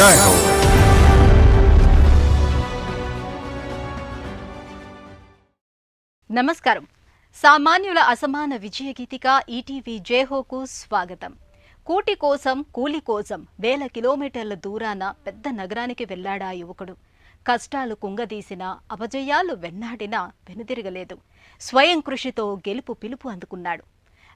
జై హో. నమస్కారం. సామాన్యుల అసమాన విజయ గీతిక ఈటీవీ జేహోకు స్వాగతం. కూటి కోసం కూలి కోసం వేల కిలోమీటర్ల దూరాన పెద్ద నగరానికి వెళ్లాడా యువకుడు. కష్టాలు కుంగదీసినా అపజయాలు వెన్నాడినా వెనుతిరగలేదు. స్వయం కృషితో గెలుపు పిలుపు అందుకున్నాడు.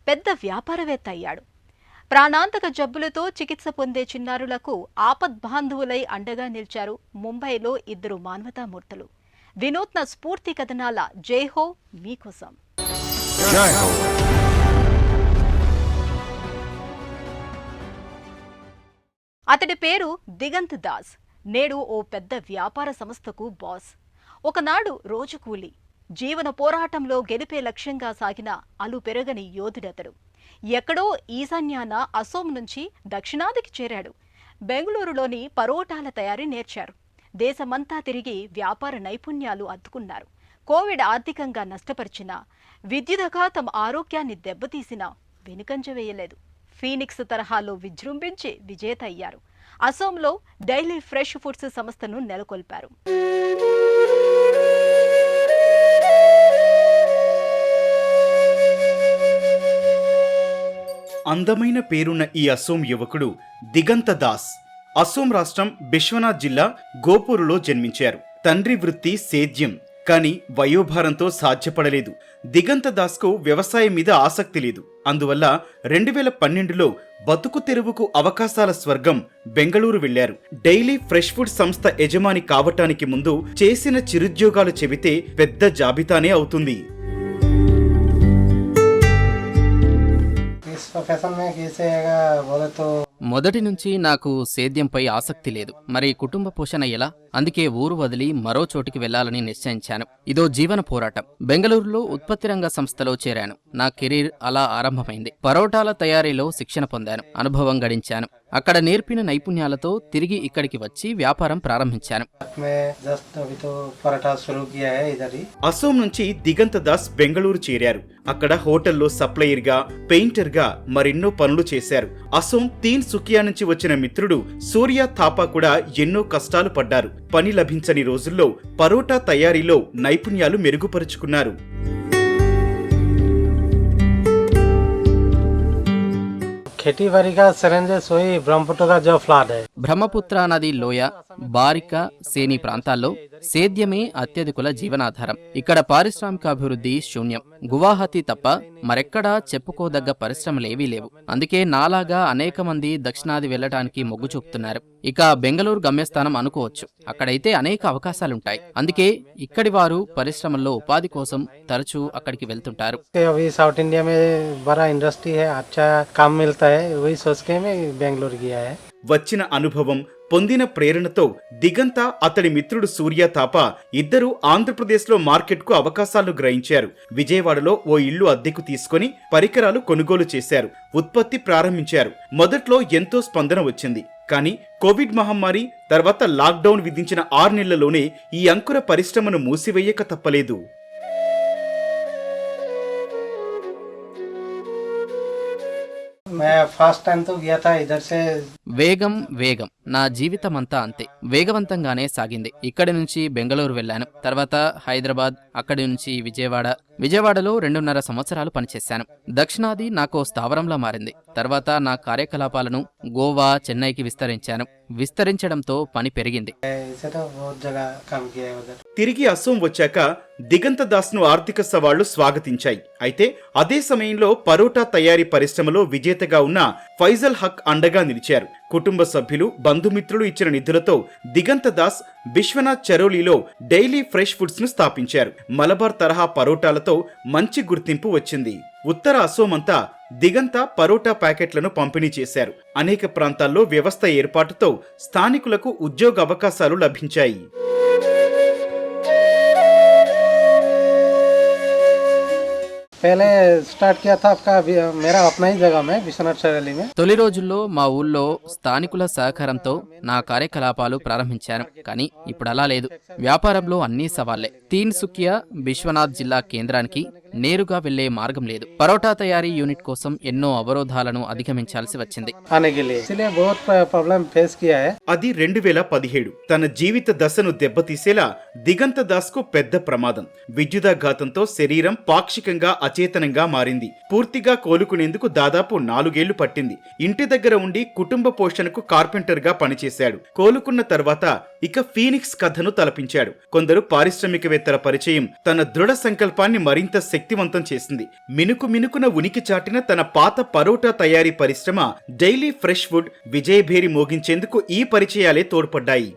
పెద్ద వ్యాపారవేత్త అయ్యాడు. ప్రాణాంతక జబ్బులతో చికిత్స పొందే చిన్నారులకు ఆపద్బాంధవులై అండగా నిలిచారు ముంబైలో ఇద్దరు మానవతామూర్తులు. వినూత్న స్ఫూర్తి కథనాల జైహో మీకోసం. జై హో. అతడి పేరు దిగంత్ దాస్. నేడు ఓ పెద్ద వ్యాపార సంస్థకు బాస్. ఒకనాడు రోజు కూలి జీవన పోరాటంలో గెలిపే లక్ష్యంగా సాగిన అలుపెరగని యోధుడతడు. ఎక్కడో ఈశాన్యాన అసోం నుంచి దక్షిణాదికి చేరాడు. బెంగళూరులోని పరోటాల తయారీ నేర్చారు. దేశమంతా తిరిగి వ్యాపార నైపుణ్యాలు అద్దుకున్నారు. కోవిడ్ ఆర్థికంగా నష్టపరిచినా, విద్యుతగా తమ ఆరోగ్యాన్ని దెబ్బతీసినా వెనుకంజ వేయలేదు. ఫీనిక్స్ తరహాలో విజృంభించి విజేత అయ్యారు. అసోంలో డైలీ ఫ్రెష్ ఫుడ్స్ సంస్థను నెలకొల్పారు. అందమైన పేరున్న ఈ అసోం యువకుడు దిగంత దాస్ అసోం రాష్ట్రం బిశ్వనాథ్ జిల్లా గోపూరులో జన్మించారు. తండ్రి వృత్తి సేద్యం, కానీ వయోభారంతో సాధ్యపడలేదు. దిగంత దాస్కు వ్యవసాయం మీద ఆసక్తి లేదు. అందువల్ల 2012లో బతుకు తెరువుకు అవకాశాల స్వర్గం బెంగళూరు వెళ్లారు. డైలీ ఫ్రెష్ ఫుడ్ సంస్థ యజమాని కావటానికి ముందు చేసిన చిరుద్యోగాలు చెబితే పెద్ద జాబితానే అవుతుంది. మొదటి నుంచి నాకు సేద్యంపై ఆసక్తి లేదు. మరి కుటుంబ పోషణ ఎలా? అందుకే ఊరు వదిలి మరో చోటికి వెళ్లాలని నిశ్చయించాను. ఇదో జీవన పోరాటం. బెంగళూరులో ఉత్పత్తి రంగ సంస్థలో చేరాను. నా కెరీర్ అలా ఆరంభమైంది. పరోటాల తయారీలో శిక్షణ పొందాను, అనుభవం గడించాను. అక్కడ నేర్పిన నైపుణ్యాలతో తిరిగి ఇక్కడికి వచ్చి వ్యాపారం ప్రారంభించాను. అసోం నుంచి దిగంత దాస్ బెంగళూరు చేరారు. అక్కడ హోటల్లో సప్లయర్ గా, పెయింటర్ గా మరెన్నో పనులు చేశారు. అసోం తీన్ సుకియా నుంచి వచ్చిన మిత్రుడు సూర్య థాపా కూడా ఎన్నో కష్టాలు పడ్డారు. పని లభించని రోజుల్లో పరోటా తయారీలో నైపుణ్యాలు మెరుగుపరుచుకున్నారు. బ్రహ్మపుత్ర నది లోయ, బారిక, సేని ప్రాంతాల్లో సేద్యమే అత్యధికుల జీవనాధారం. ఇక్కడ పారిశ్రామికాభివృద్ధి శూన్యం. గువాహతి తప్ప మరెక్కడా చెప్పుకోదగ్గ పరిశ్రమలేవీ లేవు. అందుకే నాలాగా అనేక మంది దక్షిణాది వెళ్లటానికి మొగ్గు చూపుతున్నారు. ఇక బెంగళూరు గమ్యస్థానం అనుకోవచ్చు. అక్కడైతే అనేక అవకాశాలుంటాయి. అందుకే ఇక్కడి వారు పరిశ్రమల్లో ఉపాధి కోసం తరచూ అక్కడికి వెళ్తుంటారు. సౌత్ ఇండియా మే బడా ఇండస్ట్రీ హై, అచ్చా కామ్ మిల్తా హై, వహీ సోచ్ కే మే బెంగళూరు గియా హై. వచ్చిన అనుభవం, పొందిన ప్రేరణతో దిగంత, అతడి మిత్రుడు సూర్య థాపా ఇద్దరూ ఆంధ్రప్రదేశ్లో మార్కెట్కు అవకాశాలను గ్రహించారు. విజయవాడలో ఓ ఇల్లు అద్దెకు తీసుకుని పరికరాలు కొనుగోలు చేశారు. ఉత్పత్తి ప్రారంభించారు. మొదట్లో ఎంతో స్పందన వచ్చింది. కానీ కోవిడ్ మహమ్మారి తర్వాత లాక్డౌన్ విధించిన 6 నెలల్లోనే ఈ అంకుర పరిశ్రమను మూసివేయక తప్పలేదు. వేగం వేగం నా జీవితమంతా అంతే. వేగవంతంగానే సాగింది. ఇక్కడి నుంచి బెంగళూరు వెళ్లాను. తర్వాత హైదరాబాద్, అక్కడి నుంచి విజయవాడలో 2.5 సంవత్సరాలు పనిచేశాను. దక్షిణాది నాకో స్థావరంలా మారింది. తర్వాత నా కార్యకలాపాలను గోవా, చెన్నైకి విస్తరించడంతో పని పెరిగింది. తిరిగి అసోం వచ్చాక దిగంత దాస్ను ఆర్థిక సవాళ్లు స్వాగతించాయి. అయితే అదే సమయంలో పరోటా తయారీ పరిశ్రమలో విజేతగా ఉన్న ఫైజల్ హక్ అండగా నిలిచారు. కుటుంబ సభ్యులు, బంధుమిత్రులు ఇచ్చిన నిధులతో దిగంత దాస్ బిశ్వనాథ్ చరోలీలో డైలీ ఫ్రెష్ ఫుడ్స్ ను స్థాపించారు. మలబార్ తరహా పరోటాలతో మంచి గుర్తింపు వచ్చింది. ఉత్తర అసోం అంతా దిగంత పరోటా ప్యాకెట్లను పంపిణీ చేశారు. అనేక ప్రాంతాల్లో వ్యవస్థ ఏర్పాటుతో స్థానికులకు ఉద్యోగ అవకాశాలు లభించాయి. पहले स्टार्ट किया था आपका मेरा अपना ही जगह में विश्वनाथ चरली में. తొలి రోజుల్లో మా ఊళ్ళో స్థానికుల సహకారంతో నా కార్యకలాపాలు ప్రారంభించాను. కానీ ఇప్పుడు అలా లేదు. వ్యాపారంలో అన్నీ సవాళ్లే. తీన్ సుకియా బిశ్వనాథ్ జిల్లా కేంద్రానికి నేరుగా వెళ్లే మార్గం లేదు. పరోటా తయారీ యూనిట్ కోసం ఎన్నో అవరోధాలను అధిగమించాల్సి వచ్చింది. आने के लिए इसलिए बहुत प्रॉब्लम फेस किया है। అది 2017. తన జీవిత దశను దెబ్బతీసేలా దిగంత దాస్ కు పెద్ద ప్రమాదం. విద్యుదాఘాతంతో శరీరం పాక్షికంగా అచేతనంగా మారింది. పూర్తిగా కోలుకునేందుకు దాదాపు 4 ఏళ్లు పట్టింది. ఇంటి దగ్గర ఉండి కుటుంబ పోషణకు కార్పెంటర్ గా పనిచేశాడు. కోలుకున్న తర్వాత ఇక ఫీనిక్స్ కథను తలపించాడు. కొందరు పారిశ్రామికవేత్తల పరిచయం తన దృఢ సంకల్పాన్ని మరింత శక్తివంతం చేసింది. మినుకు మినుకున ఉనికి చాటిన తన పాత పరోటా తయారీ పరిశ్రమ డైలీ ఫ్రెష్ ఫుడ్ విజయభేరి మోగించేందుకు ఈ పరిచయాలే తోడ్పడ్డాయి.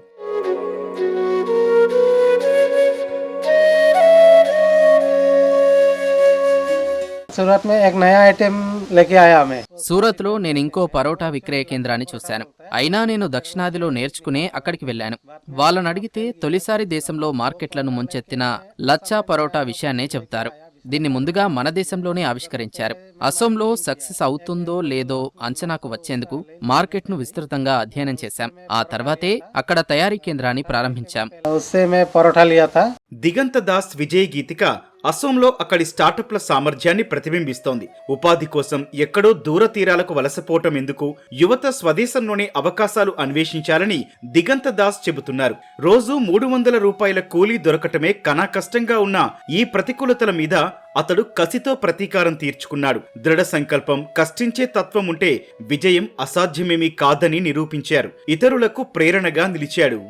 सूरत में एक नया आइटम लेके आया मैं। సూరత్ లో నేను ఇంకో పరోటా విక్రయ కేంద్రాన్ని చూశాను. అయినా నేను దక్షిణాదిలో నేర్చుకునే అక్కడికి వెళ్లాను. వాళ్ళని అడిగితే తొలిసారి దేశంలో మార్కెట్లను ముంచెత్తిన లచ్చా పరోటా విషయాన్నే చెబుతారు. దీన్ని ముందుగా మన దేశంలోనే ఆవిష్కరించారు. అసోంలో సక్సెస్ అవుతుందో లేదో అంచనాకు వచ్చేందుకు మార్కెట్ను విస్తృతంగా అధ్యయనం చేశాం. ఆ తర్వాతే అక్కడ తయారీ కేంద్రాన్ని ప్రారంభించాం. उससे मैं परोठा लिया था। దిగంత దాస్ విజయ్ గీతిక అసోంలో అక్కడి స్టార్టప్ల సామర్థ్యాన్ని ప్రతిబింబిస్తోంది. ఉపాధి కోసం ఎక్కడో దూర తీరాలకు వలసపోవటం ఎందుకు, యువత స్వదేశంలోనే అవకాశాలు అన్వేషించాలని దిగంత దాస్ చెబుతున్నారు. రోజు 300 రూపాయల కూలీ దొరకటమే కనా కష్టంగా ఉన్న ఈ ప్రతికూలతల మీద అతడు కసితో ప్రతీకారం తీర్చుకున్నాడు. దృఢ సంకల్పం, కష్టించే తత్వం ఉంటే విజయం అసాధ్యమేమీ కాదని నిరూపించారు. ఇతరులకు ప్రేరణగా నిలిచాడు.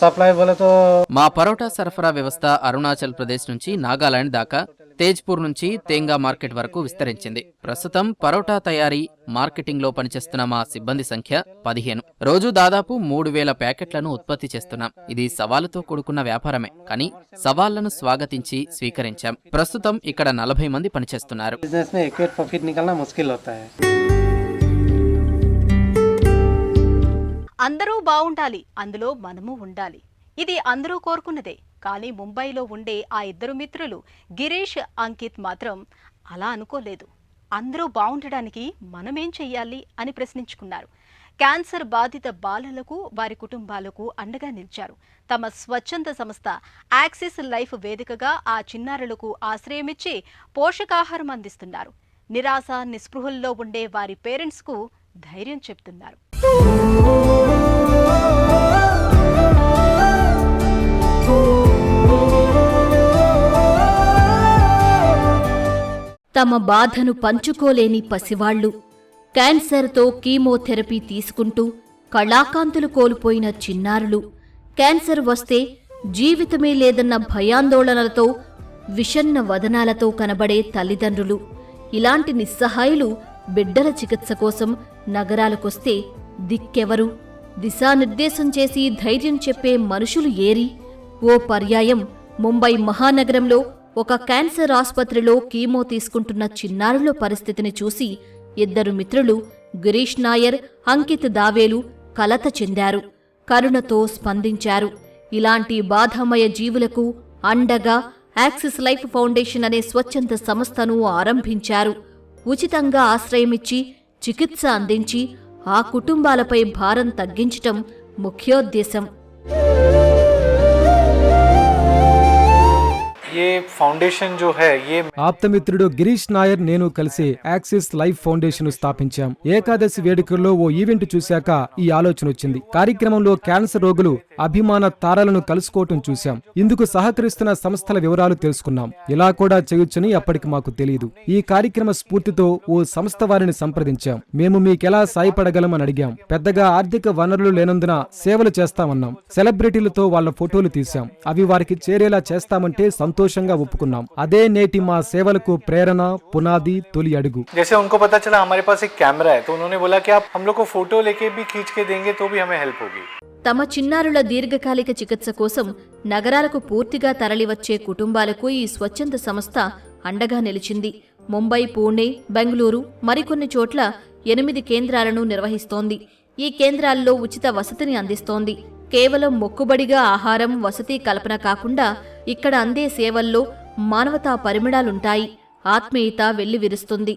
सप्लाई बोले तो మా పరోటా సరఫరా వ్యవస్థ అరుణాచల్ ప్రదేశ్ నుంచి నాగాలాండ్ దాకా, తేజ్పూర్ నుంచి తేంగా మార్కెట్ వరకు విస్తరించింది. ప్రస్తుతం పరోటా తయారీ, మార్కెటింగ్ లో పనిచేస్తున్న మా సిబ్బంది సంఖ్య 15. రోజు దాదాపు 3000 ప్యాకెట్లను ఉత్పత్తి చేస్తున్నాం. ఇది సవాలుతో కూడుకున్న వ్యాపారమే, కానీ సవాళ్లను స్వాగతించి స్వీకరించాం. ప్రస్తుతం ఇక్కడ 40 మంది పనిచేస్తున్నారు. बिजनेस में एक्यूरेट प्रॉफिट निकालना मुश्किल होता है। అందరూ బావుండాలి, అందులో మనము ఉండాలి. ఇది అందరూ కోరుకున్నదే. కానీ ముంబైలో ఉండే ఆ ఇద్దరు మిత్రులు గిరీష్, అంకిత్ మాత్రం అలా అనుకోలేదు. అందరూ బావుండడానికి మనమేం చెయ్యాలి అని ప్రశ్నించుకున్నారు. క్యాన్సర్ బాధిత బాలలకు, వారి కుటుంబాలకు అండగా నిలిచారు. తమ స్వచ్ఛంద సంస్థ యాక్సిస్ లైఫ్ వేదికగా ఆ చిన్నారులకు ఆశ్రయమిచ్చి పోషకాహారం అందిస్తున్నారు. నిరాశ, నిస్పృహల్లో ఉండే వారి పేరెంట్స్కు ధైర్యం చెప్తున్నారు. తమ బాధను పంచుకోలేని పసివాళ్లు, క్యాన్సర్తో కీమోథెరపీ తీసుకుంటూ కళాకాంతులు కోల్పోయిన చిన్నారులు, క్యాన్సర్ వస్తే జీవితమే లేదన్న భయాందోళనలతో విషన్న వదనాలతో కనబడే తల్లిదండ్రులు, ఇలాంటి నిస్సహాయులు బిడ్డల చికిత్స కోసం నగరాలకొస్తే దిక్కెవరు? దిశానిర్దేశం చేసి ధైర్యం చెప్పే మనుషులు ఏరి? ఓ పర్యాయం ముంబై మహానగరంలో ఒక క్యాన్సర్ ఆస్పత్రిలో కీమో తీసుకుంటున్న చిన్నారుల పరిస్థితిని చూసి ఇద్దరు మిత్రులు గిరీష్ నాయర్, అంకిత్ దావేలు కలత చెందారు. కరుణతో స్పందించారు. ఇలాంటి బాధామయ జీవులకు అండగా యాక్సిస్ లైఫ్ ఫౌండేషన్ అనే స్వచ్ఛంద సంస్థను ఆరంభించారు. ఉచితంగా ఆశ్రయమిచ్చి చికిత్స అందించి ఆ కుటుంబాలపై భారం తగ్గించటం ముఖ్యోద్దేశం. ये फाउंडेशन जो है ये ఆప్తమిత్రుడు గిరీష్ నాయర్ నేను కలిసి యాక్సిస్ లైఫ్ ఫౌండేషన్ స్థాపించాం. ఏకాదశి వేడుకల్లో ఓ ఈవెంట్ చూశాక ఈ ఆలోచన వచ్చింది. కార్యక్రమంలో క్యాన్సర్ రోగులు, అభిమాన తారలను కలుసుకోవటం చూశాం. ఇందుకు సహకరిస్తున్న సంస్థల వివరాలు తెలుసుకున్నాం. ఇలా కూడా చేయొచ్చని అప్పటికి మాకు తెలియదు. ఈ కార్యక్రమ స్ఫూర్తితో ఓ సంస్థ వారిని సంప్రదించాం. మేము మీకెలా సాయపడగలమని అడిగాం. పెద్దగా ఆర్థిక వనరులు లేనందున సేవలు చేస్తామన్నాం. సెలబ్రిటీలతో వాళ్ల ఫోటోలు తీశాం. అవి వారికి చేరేలా చేస్తామంటే సంతోషంగా ఒప్పుకున్నాం. అదే నేటి మా సేవలకు ప్రేరణ, పునాది, తొలి అడుగు. जैसे उनको पता चला हमारे पास एक कैमरा है तो उन्होंने बोला कि आप हम लोग को फोटो लेके भी खींच के देंगे तो भी हमें हेल्प होगी. తమ చిన్నారుల దీర్ఘకాలిక చికిత్స కోసం నగరాలకు పూర్తిగా తరలివచ్చే కుటుంబాలకు ఈ స్వచ్ఛంద సంస్థ అండగా నిలిచింది. ముంబై, పూణే, బెంగళూరు మరికొన్ని చోట్ల 8 కేంద్రాలను నిర్వహిస్తోంది. ఈ కేంద్రాల్లో ఉచిత వసతిని అందిస్తోంది. కేవలం మొక్కుబడిగా ఆహారం, వసతి కల్పన కాకుండా ఇక్కడ అందే సేవల్లో మానవతా పరిమళాలుంటాయి. ఆత్మీయత వెల్లివిరుస్తుంది.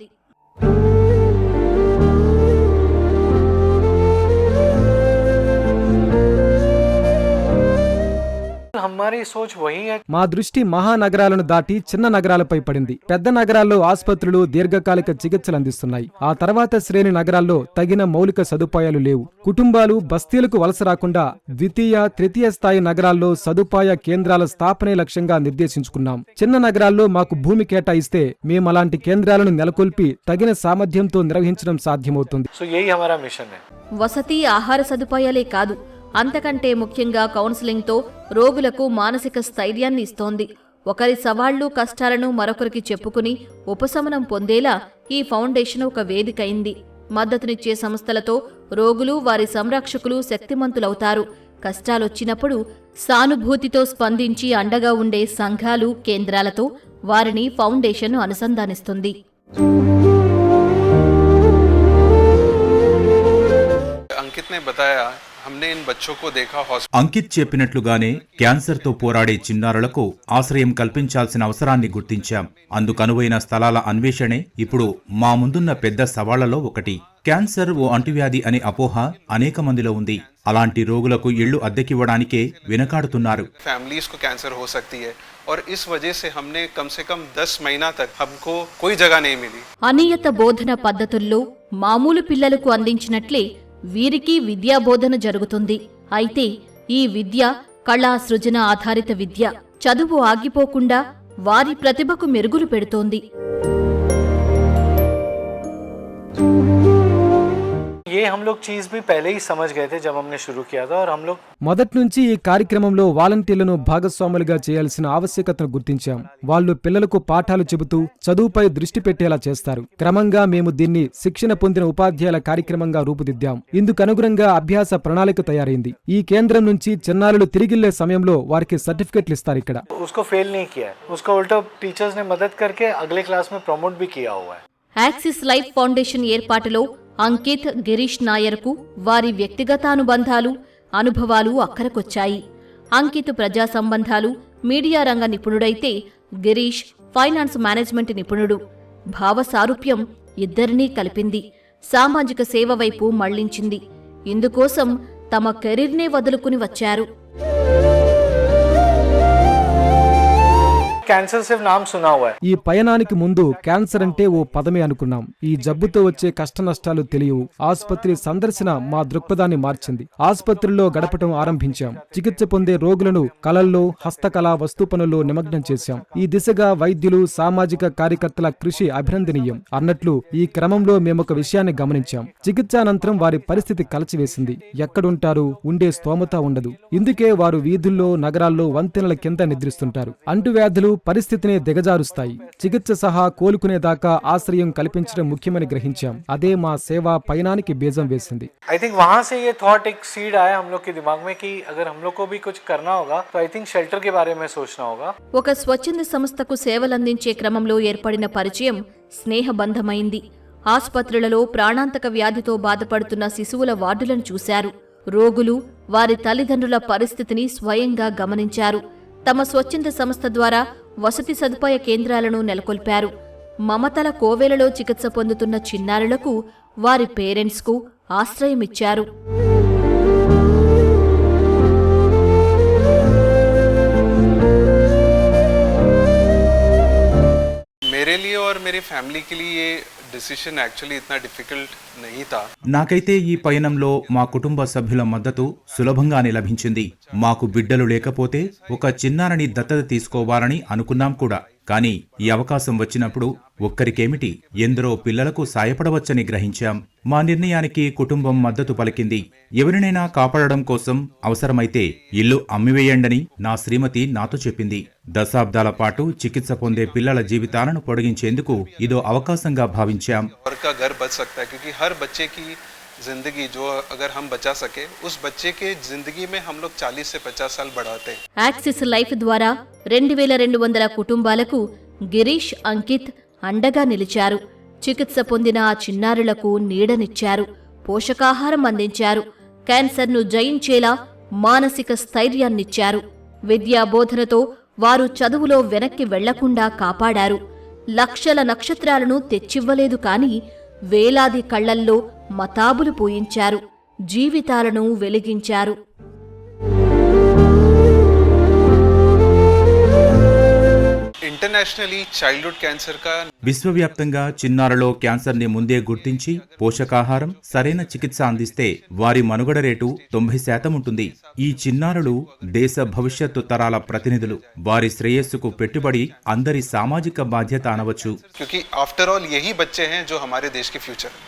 हम हमारी सोच वही है। మా దృష్టి మహానగరాలను దాటి చిన్న నగరాలపై పడింది. పెద్ద నగరాల్లో ఆసుపత్రులు దీర్ఘకాలిక చికిత్సలు అందిస్తున్నాయి. ఆ తర్వాత శ్రేణి నగరాల్లో తగిన మౌలిక సదుపాయాలు లేవు. కుటుంబాలు బస్తీలకు వలస రాకుండా ద్వితీయ, తృతీయ స్థాయి నగరాల్లో సదుపాయ కేంద్రాల స్థాపనే లక్ష్యంగా నిర్దేశించుకున్నాం. చిన్న నగరాల్లో మాకు భూమి కేటాయిస్తే మేము అలాంటి కేంద్రాలను నెలకొల్పి తగిన సామర్థ్యంతో నిర్వహించడం సాధ్యమవుతుంది. సో यही हमारा मिशन है। వసతి, ఆహార సదుపాయాలే కాదు, అంతకంటే ముఖ్యంగా కౌన్సిలింగ్తో రోగులకు మానసిక స్థైర్యాన్ని ఇస్తోంది. ఒకరి సవాళ్లు, కష్టాలను మరొకరికి చెప్పుకుని ఉపశమనం పొందేలా ఈ ఫౌండేషన్ ఒక వేదిక అయింది. మద్దతునిచ్చే సంస్థలతో రోగులు, వారి సంరక్షకులు శక్తిమంతులవుతారు. కష్టాలొచ్చినప్పుడు సానుభూతితో స్పందించి అండగా ఉండే సంఘాలు, కేంద్రాలతో వారిని ఫౌండేషన్ అనుసంధానిస్తుంది. अंकित ने बताया, हमने इन बच्चों को देखा అంకిత్ చెప్పినట్లుగానే క్యాన్సర్తో పోరాడే చిన్నారులకు ఆశ్రయం కల్పించాల్సిన అవసరాన్ని గుర్తించాం. అందుకనువైన స్థలాల అన్వేషణే ఇప్పుడు మా ముందున్న పెద్ద సవాళ్లలో ఒకటి. క్యాన్సర్ ఓ అంటువ్యాధి అనే అపోహ అనేక మందిలో ఉంది. అలాంటి రోగులకు ఇళ్లు అద్దెకివ్వడానికే వెనకాడుతున్నారు. फैमिलीज को कैंसर हो सकती है और इस वजह से हमने कम से कम 10 महीना तक हमको कोई जगह नहीं मिली. అనియత బోధన పద్ధతుల్లో మామూలు పిల్లలకు అందించినట్లే వీరికి విద్యాబోధన జరుగుతుంది. అయితే ఈ విద్య కళా సృజన ఆధారిత విద్య. చదువు ఆగిపోకుండా వారి ప్రతిభకు మెరుగులు పెడుతోంది. ये हम लोग चीज भी पहले ही समझ गए थे जब हमने शुरू किया था और हम लोग మొదట్నుంచి ఈ కార్యక్రమంలో వాలంటీర్లను భాగస్వాములుగా చేయాల్సిన ఆవశ్యకతను గుర్తించాం. వాళ్లు పిల్లలకు పాఠాలు చెబుతూ చదువుపై దృష్టి పెట్టేలా చేస్తారు. క్రమంగా మేము దీన్ని శిక్షణ పొందిన ఉపాధ్యాయుల కార్యక్రమంగా రూపుదిద్దాం. ఇందుకనుగుణంగా అభ్యాస ప్రణాళిక తయారైంది. ఈ కేంద్రం నుంచి చిన్నారులు తిరిగిళ్లే సమయంలో వారికి సర్టిఫికెట్లు ఇస్తారు. ఇక్కడ उसको फेल नहीं किया है, उसको उल्टा टीचर्स ने मदद करके अगले क्लास में प्रमोट भी किया हुआ है। యాక్సిస్ లైఫ్ ఫౌండేషన్ ఏర్పాటులో అంకిత్, గిరీష్ నాయర్కు వారి వ్యక్తిగత అనుబంధాలు, అనుభవాలు అక్కరకొచ్చాయి. అంకిత్ ప్రజా సంబంధాలు, మీడియా రంగ నిపుణుడైతే గిరీష్ ఫైనాన్స్ మేనేజ్మెంట్ నిపుణుడు. భావ సారూప్యం ఇద్దరినీ కలిపింది. సామాజిక సేవ వైపు మళ్లించింది. ఇందుకోసం తమ కెరీర్నే వదులుకుని వచ్చారు. कैंसर सिर्फ नाम सुना हुआ है। ఈ పయనానికి ముందు క్యాన్సర్ అంటే ఓ పదమే అనుకున్నాం. ఈ జబ్బుతో వచ్చే కష్టనష్టాలు తెలియవు. ఆసుపత్రి సందర్శన మా దృక్పథాన్ని మార్చింది. ఆసుపత్రిలో గడపటం ఆరంభించాం. చికిత్స పొందే రోగులను కళల్లో, హస్తకళ, వస్తు పనుల్లో నిమగ్నం చేశాం. ఈ దిశగా వైద్యులు, సామాజిక కార్యకర్తల కృషి అభినందనీయం. అన్నట్లు ఈ క్రమంలో మేమొక విషయాన్ని గమనించాం. చికిత్సానంతరం వారి పరిస్థితి కలచివేసింది. ఎక్కడుంటారు? ఉండే స్తోమత ఉండదు. ఇందుకే వారు వీధుల్లో, నగరాల్లో వంతెనల కింద నిద్రిస్తుంటారు. అంటువ్యాధులు పరిస్థితిని దిగజారుస్తాయి. చికిత్స సహా కోలుకునేదాకా ఆశ్రయం కల్పించడం ముఖ్యమని గ్రహించాం. అదే మా సేవా పయనానికి బీజం వేసింది. आई थिंक वहाँ से ये थॉट एक सीड आया हम लोग के दिमाग में कि अगर हम लोग को भी कुछ करना होगा तो आई थिंक शेल्टर के बारे में सोचना होगा। ఒక స్వచ్ఛంద సంస్థకు సేవలందించే క్రమంలో ఏర్పడిన పరిచయం స్నేహబంధమైంది. ఆసుపత్రులలో ప్రాణాంతక వ్యాధితో బాధపడుతున్న శిశువుల వార్డులను చూశారు. రోగులు, వారి తల్లిదండ్రుల పరిస్థితిని స్వయంగా గమనించారు. తమ స్వచ్ఛంద సంస్థ ద్వారా వసతి సదుపాయ కేంద్రాలను నెలకొల్పారు. మమతల కోవెలలో చికిత్స పొందుతున్న చిన్నారులకు, వారి పేరెంట్స్కు ఆశ్రయమిచ్చారు. मेरे लिए और मेरी फैमिली के लिए ये डिसीजन एक्चुअली इतना डिफिकल्ट नहीं था. నాకైతే ఈ పయనంలో మా కుటుంబ సభ్యుల మద్దతు సులభంగానే లభించింది. మాకు బిడ్డలు లేకపోతే ఒక చిన్నారని దత్తత తీసుకోవాలని అనుకున్నాం కూడా. కానీ ఈ అవకాశం వచ్చినప్పుడు ఒక్కరికేమిటి, ఎందరో పిల్లలకు సాయపడవచ్చని గ్రహించాం. మా నిర్ణయానికి కుటుంబం మద్దతు పలికింది. ఎవరినైనా కాపాడడం కోసం అవసరమైతే ఇల్లు అమ్మివేయండని నా శ్రీమతి నాతో చెప్పింది. దశాబ్దాల పాటు చికిత్స పొందే పిల్లల జీవితాలను పొడిగించేందుకు ఇదో అవకాశంగా భావించాం. और का घर बच सकता है क्योंकि हर बच्चे की जिंदगी जो अगर हम बचा सके उस बच्चे के जिंदगी में हम लोग 40 से 50 साल बढ़ाते हैं. యాక్సిస్ లైఫ్ ద్వారా 2200 కుటుంబాలకు గిరీష్, అంకిత్ అండగా నిలిచారు. చికిత్స పొందిన ఆ చిన్నారులకు నీడనిచ్చారు. పోషకాహారం అందించారు. క్యాన్సర్ను జయించేలా మానసిక స్థైర్యాన్నిచ్చారు. విద్యా బోధనతో వారు చదువులో వెనక్కి వెళ్లకుండా కాపాడారు. లక్షల నక్షత్రాలను తెచ్చివ్వలేదు కాని వేలాది కళ్లల్లో మతాబులు పూయించారు. జీవితాలను వెలిగించారు. इंटरनेशनली चाइल्डहुड कैंसर का విశ్వవ్యాప్తంగా చిన్నారులో క్యాన్సర్ని ముందే గుర్తించి పోషకాహారం సరైన చికిత్స అందిస్తే వారి మనుగడ రేటు 90% ఉంటుంది. ఈ చిన్నారులు దేశ భవిష్యత్తు తరాల ప్రతినిధులు. వారి శ్రేయస్సుకు పెట్టుబడి అందరి సామాజిక బాధ్యత అనవచ్చు. क्योंकि आफ्टर ऑल यही बच्चे हैं जो हमारे देश के फ्यूचर हैं.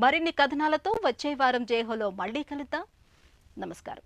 మరిన్ని కథనాలతో వచ్చే వారం జయహోలో మళ్ళీ కలుద్దాం. నమస్కారం.